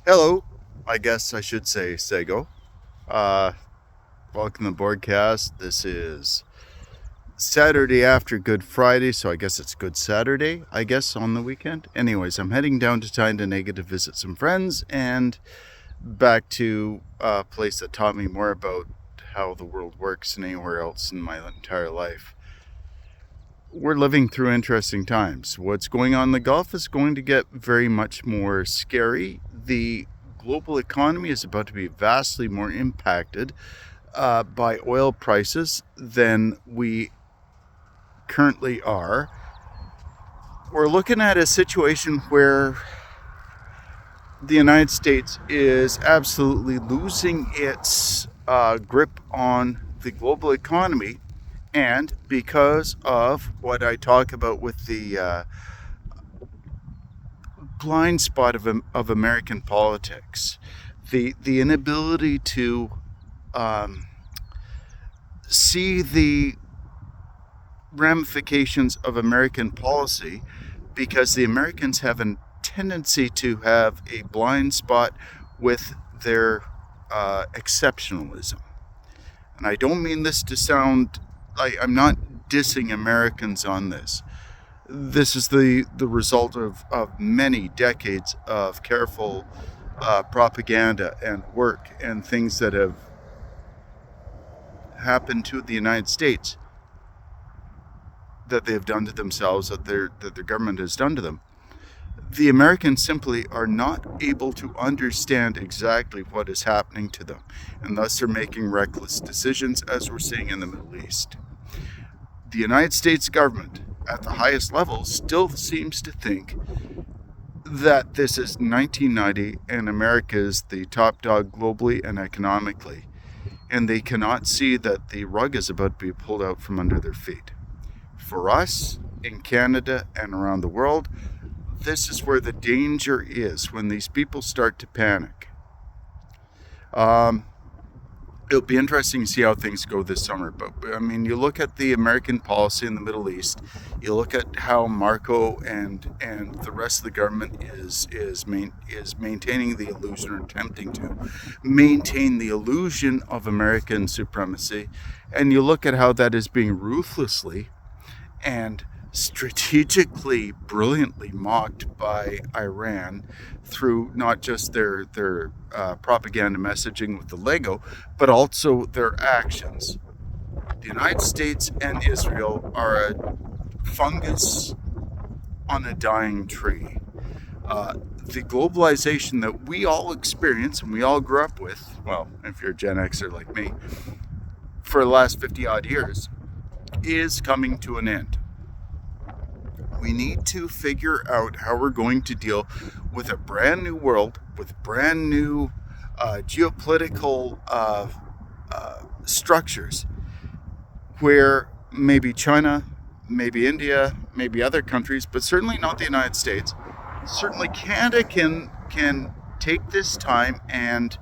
Hello, I guess I should say Sego. Uh, Welcome to the broadcast. This is Saturday after Good Friday, so I guess it's Good Saturday, I guess, on the weekend. Anyways, I'm heading down to Tyndonega to visit some friends and back to a place that taught me more about how the world works than anywhere else in my entire life. We're living through interesting times. What's going on in the Gulf is going to get very much more scary. The global economy is about to be vastly more impacted by oil prices than we currently are. We're looking at a situation where the United States is absolutely losing its grip on the global economy. And because of what I talk about with the blind spot of American politics, the inability to um, see the ramifications of American policy, because the Americans have a tendency to have a blind spot with their exceptionalism. And I don't mean this to sound like I'm not dissing Americans on this. This is the result of many decades of careful propaganda and work and things that have happened to the United States that they have done to themselves, that their government has done to them. The Americans simply are not able to understand exactly what is happening to them, and thus they're making reckless decisions, as we're seeing in the Middle East. The United States government, at the highest level, still seems to think that this is 1990 and America is the top dog globally and economically, and they cannot see that the rug is about to be pulled out from under their feet. For us, in Canada and around the world, this is where the danger is when these people start to panic. Um, it'll be interesting to see how things go this summer. But I mean, you look at the American policy in the Middle East. You look at how Marco and the rest of the government is maintaining the illusion, or attempting to maintain the illusion of American supremacy, and you look at how that is being ruthlessly and strategically, brilliantly mocked by Iran through not just their propaganda messaging with the Lego, but also their actions. The United States and Israel are a fungus on a dying tree. The globalization that we all experience and we all grew up with, well, if you're a Gen Xer like me, for the last 50 odd years, is coming to an end. We need to figure out how we're going to deal with a brand new world, with brand new geopolitical structures, where maybe China, maybe India, maybe other countries, but certainly not the United States. Certainly Canada can take this time, and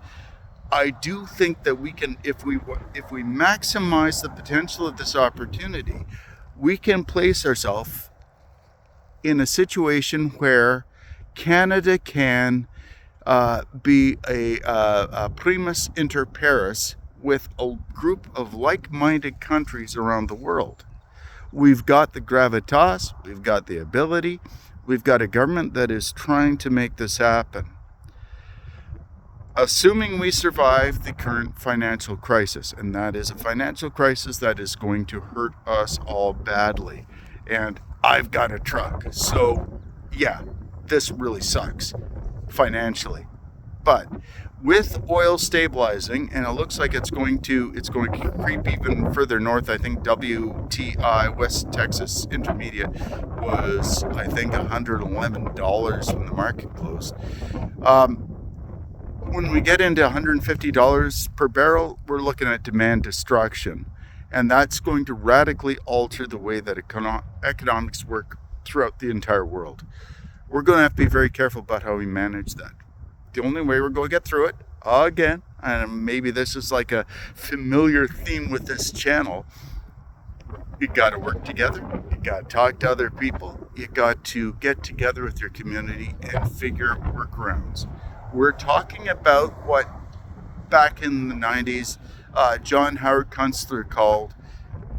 I do think that we can, if we maximize the potential of this opportunity, we can place ourselves in a situation where Canada can be a primus inter pares with a group of like-minded countries around the world. We've got the gravitas, we've got the ability, we've got a government that is trying to make this happen. Assuming we survive the current financial crisis, and that is a financial crisis that is going to hurt us all badly. And I've got a truck, so yeah, this really sucks financially. But with oil stabilizing, and it looks like it's going to creep even further north. I think WTI, West Texas Intermediate, was, I think, $111 when the market closed. When we get into $150 per barrel, we're looking at demand destruction. And that's going to radically alter the way that economics work throughout the entire world. We're going to have to be very careful about how we manage that. The only way we're going to get through it, again, and maybe this is like a familiar theme with this channel, you got to work together. You got to talk to other people. You got to get together with your community and figure workarounds. We're talking about what back in the 90s John Howard Kunstler called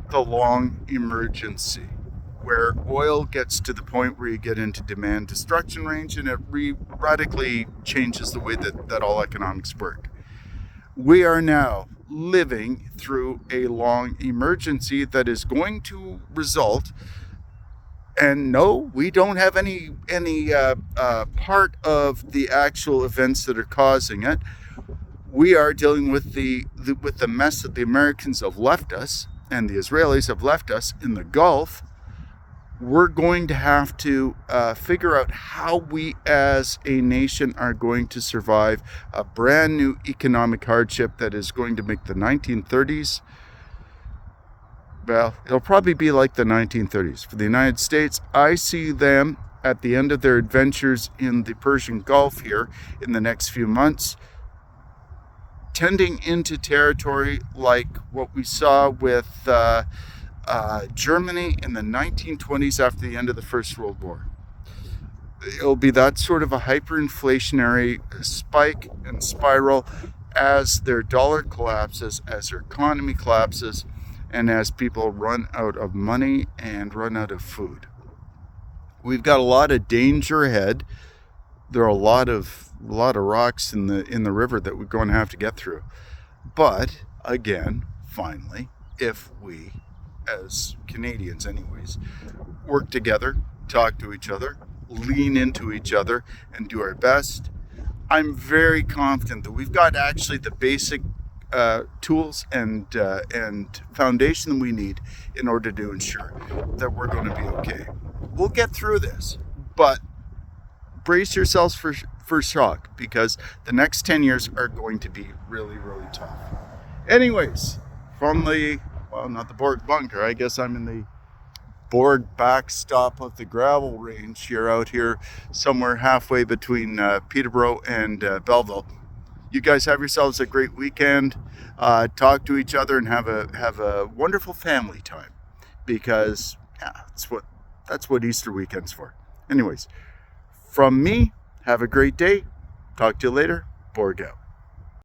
the long emergency, where oil gets to the point where you get into demand destruction range and it radically changes the way that all economics work. We are now living through a long emergency that is going to result, and no, we don't have any part of the actual events that are causing it. We are dealing with the mess that the Americans have left us and the Israelis have left us in the Gulf. We're going to have to figure out how we as a nation are going to survive a brand new economic hardship that is going to make the 1930s, well, it'll probably be like the 1930s. For the United States, I see them at the end of their adventures in the Persian Gulf here in the next few months, tending into territory like what we saw with Germany in the 1920s after the end of the First World War. It'll be that sort of a hyperinflationary spike and spiral as their dollar collapses, as their economy collapses, and as people run out of money and run out of food. We've got a lot of danger ahead. There are a lot of rocks in the river that we're going to have to get through. But again, finally, if we, as Canadians anyways, work together, talk to each other, lean into each other, and do our best, I'm very confident that we've got actually the basic tools and foundation that we need in order to ensure that we're going to be okay. We'll get through this, but brace yourselves for shock, because the next 10 years are going to be really, really tough. Anyways, from not the Borg bunker, I guess I'm in the Borg backstop of the gravel range here, out here somewhere halfway between Peterborough and Belleville. You guys have yourselves a great weekend. Talk to each other and have a wonderful family time, because that's what Easter weekend's for. Anyways, from me, have a great day. Talk to you later. Borg out.